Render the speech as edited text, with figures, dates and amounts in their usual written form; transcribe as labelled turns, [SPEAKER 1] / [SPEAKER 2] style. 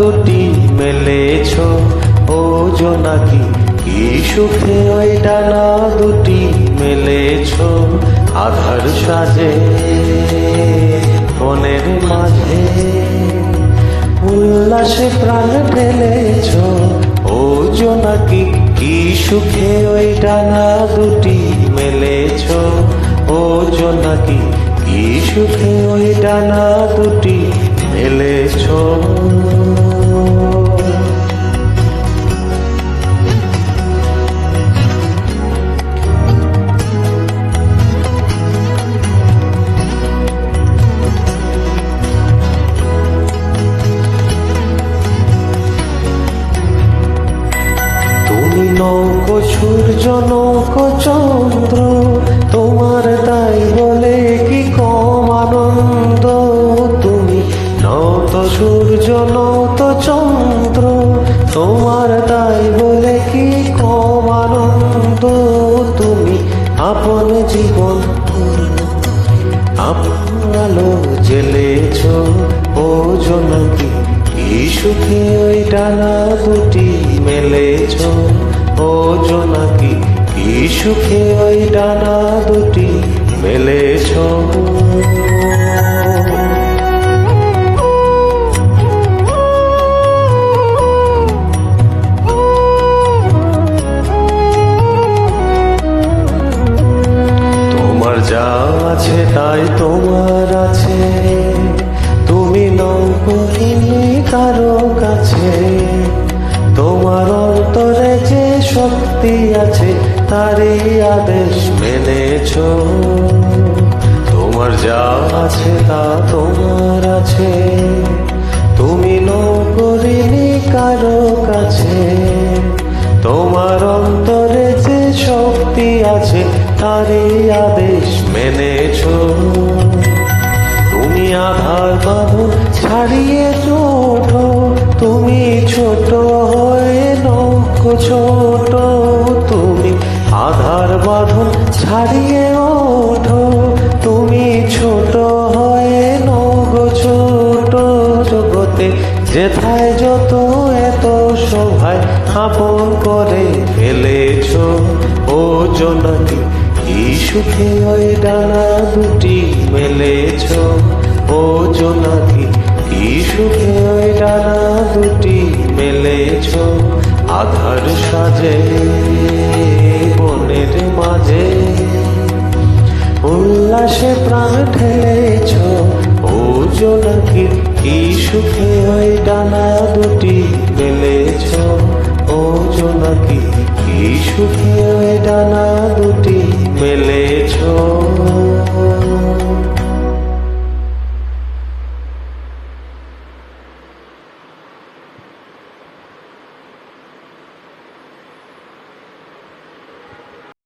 [SPEAKER 1] দুটি মেলেছ ও জোনাকি, কি সুখে ওই ডানা দুটি মেলেছ। আধার সাজে বনের মাঝে উল্লাসে প্রাণ ঢেলেছ ও জোনাকি, কি সুখে ওই ডানা দুটি মেলেছ ও জোনাকি, কি সুখে ওই ডানা দুটি মেলেছ। নৌকো সূর্য নৌকো চন্দ্র, তোমার তাই বলে কি কম আনন্দ। তুমি নত সূর্য নত চন্দ্র, তোমার তাই বলে কি কম আনন্দ। তুমি আপন জীবন আপন আলো জ্বেলেছ ও জোনাকি, কি সুখে ওই ডানা দুটি মেলেছ ও জোনাকি, কি সুখে ওই ডানা দুটি মেলেছ। তোমার যা আছে তাই তোমার আছে, তুমি নৌকোহীনি কারো কাছে। তোমার অন্তরে যে শক্তি আছে তারই আদেশ মেনেছ। তোমার যা আছে তা তোমার আছে, তুমি নৌকোহীনি কারো কাছে। তোমার অন্তরে যে শক্তি আছে তারই আদেশ মেনেছ। তুমি আধার বাঁধন ছাড়িয়ে ওঠো, তুমি ছোট হয়ে নৌকো ছোট। তুমি আধার বাঁধন ছাড়িয়ে ওঠো, তুমি ছোট হয়ে নৌকো ছোট। জগতে যেথায় যত এত সবাই আপন করে ফেলেছ ও জোনাকি, কি সুখে ওই ডানা দুটি মেলেছ ও জোনাকি, কি সুখে ওই ডানা দুটি মেলেছ। আধার সাজে বনের মাঝে উল্লাসে প্রাণ ঢেলেছ ও জোনাকি, কি সুখে ওই ডানা দুটি মেলেছ ও জোনাকি, কি সুখে ওই ডানা দুটি মেলেছ।